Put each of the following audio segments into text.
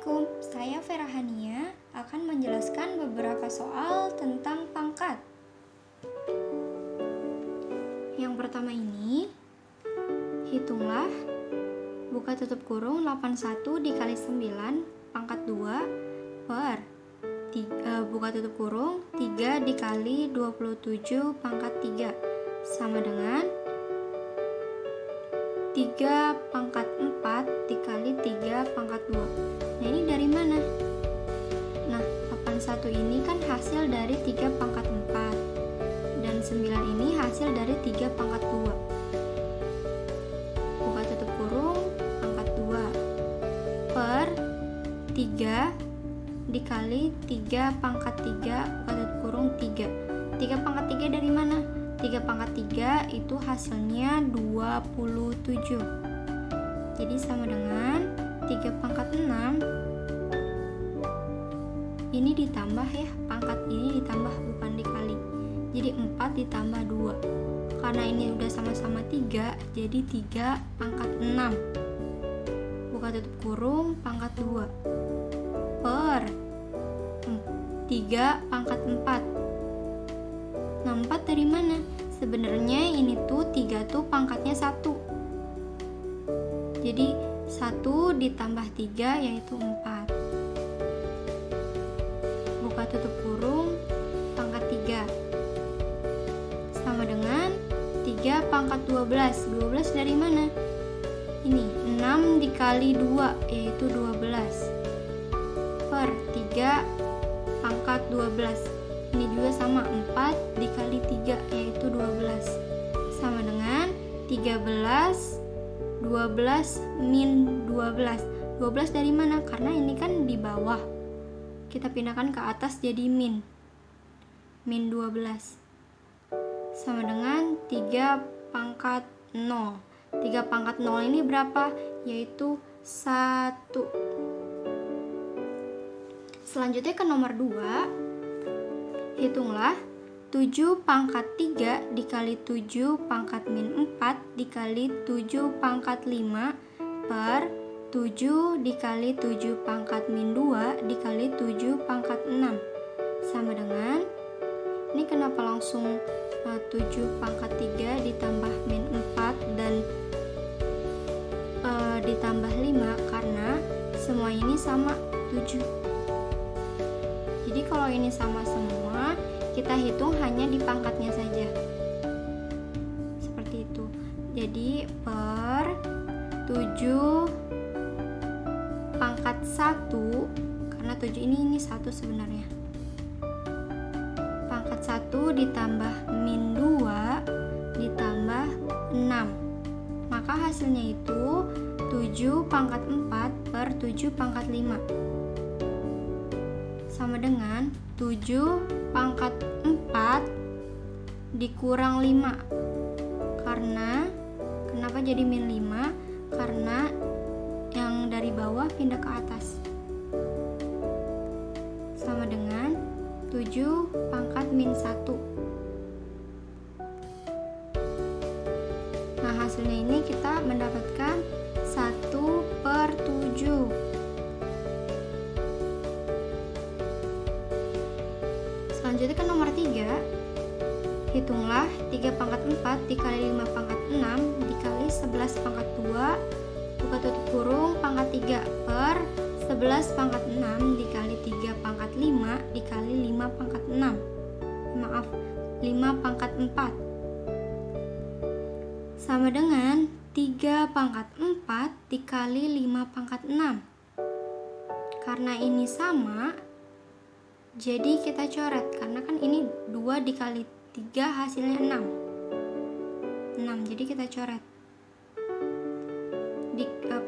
Assalamualaikum, saya Ferahania akan menjelaskan beberapa soal tentang pangkat. Yang pertama ini, hitunglah buka tutup kurung 81 dikali 9 pangkat 2 per buka tutup kurung 3 dikali 27 pangkat 3 sama dengan 3 pangkat 4 dikali 3 pangkat 2. Nah, ini dari mana? Nah, 81 ini kan hasil dari 3 pangkat 4 dan 9 ini hasil dari 3 pangkat 2. Buka tutup kurung pangkat 2 per 3 dikali 3 pangkat 3 buka tutup kurung 3. 3 pangkat 3 dari mana? 3 pangkat 3 itu hasilnya 27. Jadi sama dengan 3 pangkat 6 ini ditambah ya, pangkat ini ditambah bukan dikali. Jadi 4 ditambah 2. Karena ini udah sama-sama 3, jadi 3 pangkat 6. Buka tutup kurung pangkat 2 per 3 pangkat 4. Nah, 4 dari mana? Sebenarnya ini tuh 3 tuh pangkatnya 1. Jadi 1 ditambah 3 yaitu 4. Buka tutup kurung pangkat 3 sama dengan 3 pangkat 12. 12 dari mana? Ini 6 dikali 2 yaitu 12 per 3 pangkat 12. Ini juga sama, 4 dikali 3 yaitu 12 sama dengan 13 12 min 12. 12 dari mana? Karena ini kan di bawah, kita pindahkan ke atas jadi min 12 sama dengan 3 pangkat 0. 3 pangkat 0 ini berapa? Yaitu 1. Selanjutnya ke nomor 2. Hitunglah 7 pangkat 3 dikali 7 pangkat min 4 dikali 7 pangkat 5 per 7 dikali 7 pangkat min 2 dikali 7 pangkat 6 sama dengan, ini kenapa langsung 7 pangkat 3 ditambah min 4 dan ditambah 5 karena semua ini sama 7. Jadi kalau ini sama semua, kita hitung hanya di pangkatnya saja. Seperti itu. Jadi per 7 pangkat 1, karena 7 ini 1 sebenarnya. Pangkat 1 ditambah min 2 ditambah 6. Maka hasilnya itu 7 pangkat 4 per 7 pangkat 5. Sama dengan 7 pangkat 4 dikurang 5. Karena kenapa jadi min 5? Karena yang dari bawah pindah ke atas. Sama dengan 7 pangkat min 1. Nah, hasilnya ini kita mendapatkan 1 per 7. Selanjutnya ke nomor 3. Hitunglah 3 pangkat 4 dikali 5 pangkat 6 dikali 11 pangkat 2 buka tutup kurung pangkat 3 per 11 pangkat 6 dikali 3 pangkat 5 dikali 5 pangkat 6. 5 pangkat 4 sama dengan 3 pangkat 4 dikali 5 pangkat 6. Karena ini sama, jadi kita coret, karena kan ini 2 dikali 3 hasilnya 6. Jadi kita coret.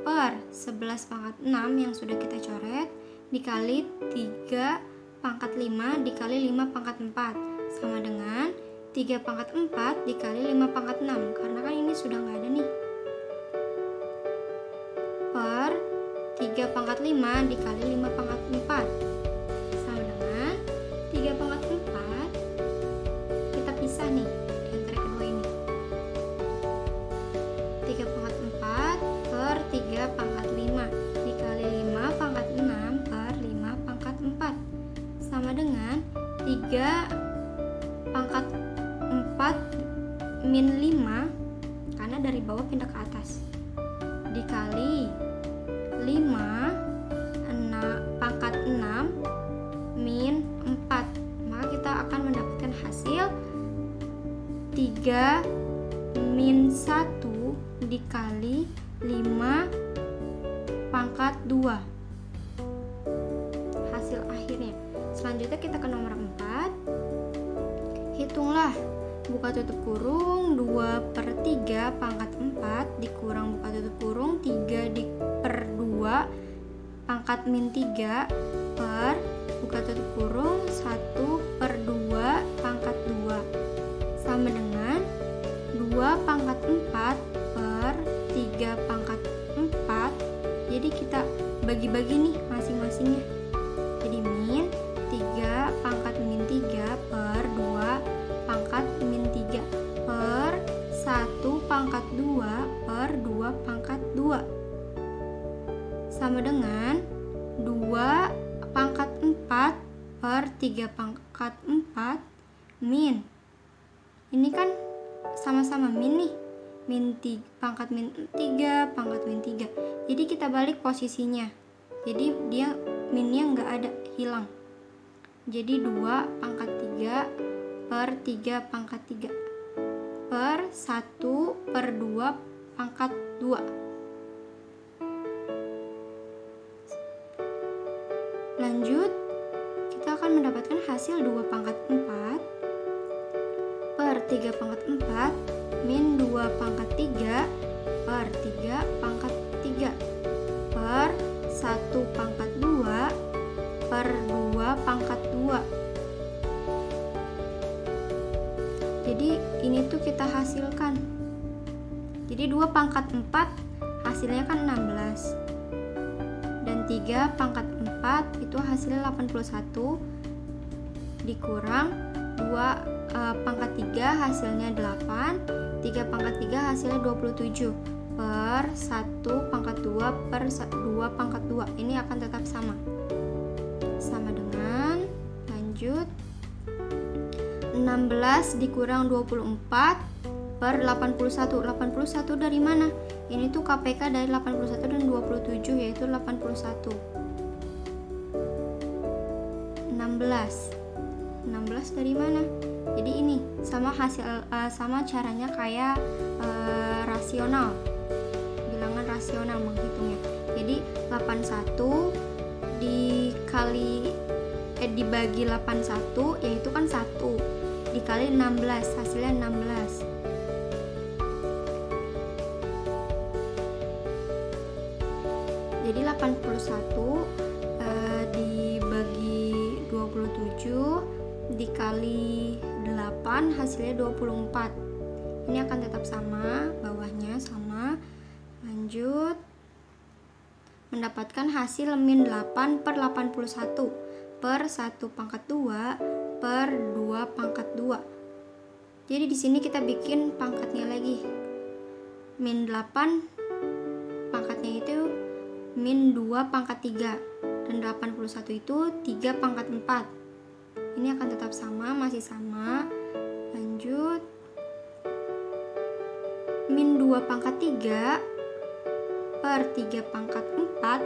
Per 11 pangkat 6 yang sudah kita coret dikali 3 pangkat 5 dikali 5 pangkat 4 sama dengan 3 pangkat 4 dikali 5 pangkat 6. Karena kan ini sudah nggak ada nih. Per 3 pangkat 5 dikali 5 pangkat 4 sama dengan 3 pangkat 4. Kita pisah nih di antara kedua ini. 3 pangkat 4 per 3 pangkat 5 dikali 5 pangkat 6 3 pangkat 4 min 5, karena dari bawah pindah ke atas, dikali 5 pangkat 6 min 4. Maka kita akan mendapatkan hasil 3 min 1 dikali 5 pangkat 2. Hasil akhirnya. Selanjutnya kita ke nomor 4. Hitunglah, buka tutup kurung, 2/3 pangkat 4 dikurang buka tutup kurung 3/2 pangkat min 3 per buka tutup kurung 1/2 pangkat 2 sama dengan 2 pangkat 4 per 3 pangkat 4. Jadi kita bagi-bagi nih masing-masingnya. Jadi min 3 pangkat min 3 per 2 pangkat min 3 per 1 pangkat 2 per 2 pangkat 2 sama dengan 2 pangkat 4 per 3 pangkat 4 min. Ini kan sama-sama min nih. Pangkat min 3 pangkat min 3. Jadi kita balik posisinya. Jadi dia minnya nggak ada, hilang. Jadi 2 pangkat 3 per 3 pangkat 3 per 1/2 pangkat 2. Lanjut, kita akan mendapatkan hasil 2 pangkat 4 per 3 pangkat 4 min 2 pangkat 3 per 3 pangkat 3 per 1 pangkat 2 per 2 pangkat 2. Jadi ini tuh kita hasilkan. Jadi 2 pangkat 4 hasilnya kan 16. Dan 3 pangkat 4 itu hasilnya 81 dikurang 2 pangkat 3 hasilnya 8, 3 pangkat 3 hasilnya 27 per 1 pangkat 2 per 2 pangkat 2. Ini akan tetap sama. Sama dengan, lanjut, 16 dikurang 24 per 81. 81 dari mana? Ini tuh KPK dari 81 dan 27, yaitu 81. 16 dari mana? Jadi ini sama sama caranya kayak rasional, bilangan rasional menghitungnya. Jadi 81 dibagi 81 yaitu kan 1 dikali 16, hasilnya 16. Jadi 81 dibagi 27 dikali 8 hasilnya 24. Ini akan tetap sama, bawahnya sama. Lanjut, mendapatkan hasil min 8 per 81 per 1 pangkat 2 per 2 pangkat 2. Jadi di sini kita bikin pangkatnya lagi. Min 8 pangkatnya itu min 2 pangkat 3 dan 81 itu 3 pangkat 4. Ini akan tetap sama, masih sama. Lanjut, min 2 pangkat 3 per 3 pangkat 4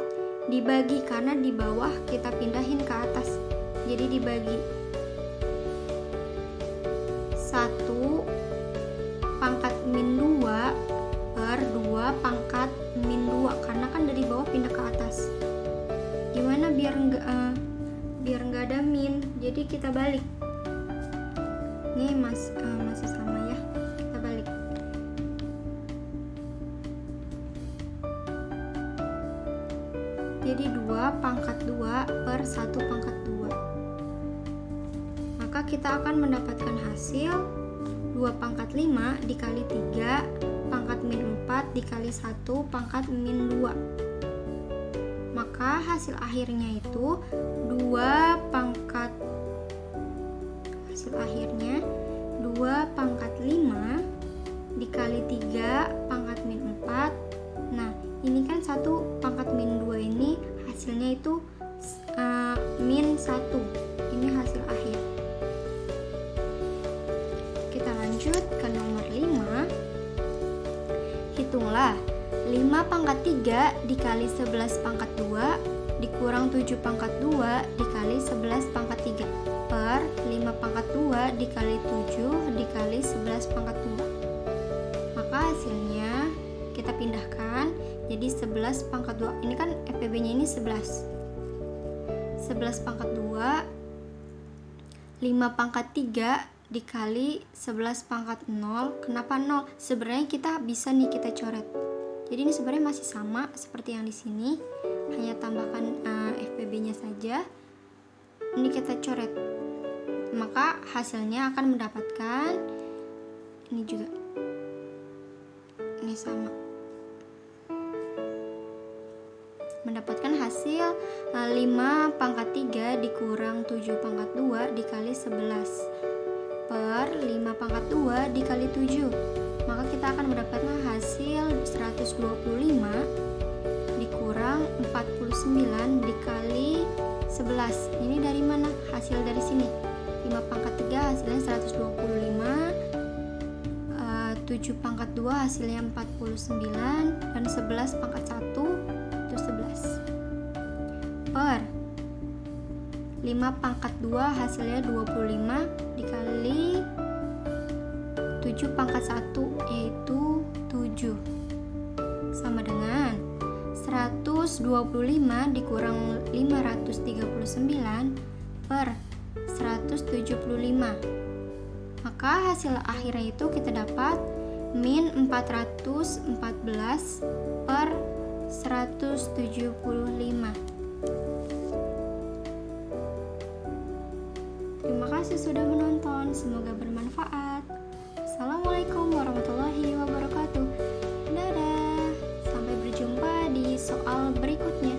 dibagi, karena di bawah kita pindahin ke atas, jadi dibagi 1 pangkat min 2 per 2 pangkat min 2, karena kan dari bawah pindah ke atas. Gimana biar nggak ada min, jadi kita balik. Ini masih sama ya, kita balik. Jadi 2 pangkat 2 per 1 pangkat 2. Maka kita akan mendapatkan hasil 2 pangkat 5 dikali 3 pangkat min 4 dikali 1 pangkat min 2. Maka hasil akhirnya itu 2 pangkat 5 dikali 3 pangkat min 4. Nah, ini kan 1 pangkat min 2 ini hasilnya itu min 1. Ini hasil akhir. dikali 11 pangkat 2 dikurang 7 pangkat 2 dikali 11 pangkat 3 per 5 pangkat 2 dikali 7 dikali 11 pangkat 2. Maka hasilnya kita pindahkan jadi 11 pangkat 2. Ini kan FPB-nya ini 11. 11 pangkat 2 5 pangkat 3 dikali 11 pangkat 0. Kenapa 0? Sebenarnya kita bisa nih kita coret. Jadi ini sebenarnya masih sama seperti yang di sini, hanya tambahkan FPB-nya saja. Ini kita coret. Maka hasilnya akan mendapatkan ini juga. Ini sama. Mendapatkan hasil 5 pangkat 3 dikurang 7 pangkat 2 dikali 11 per 5 pangkat 2 dikali 7. Maka kita akan mendapatkan hasil 125 dikurang 49 dikali 11. Ini dari mana? Hasil dari sini. 5 pangkat 3 hasilnya 125, 7 pangkat 2 hasilnya 49, dan 11 pangkat 1 itu 11 per 5 pangkat 2 hasilnya 25 dikali 7 pangkat 1 yaitu 7 sama dengan 125 dikurang 539 per 175. Maka hasil akhirnya itu kita dapat min 414 per 175. Terima kasih sudah menonton, semoga bermanfaat. Assalamualaikum warahmatullahi wabarakatuh. Dadah, sampai berjumpa di soal berikutnya.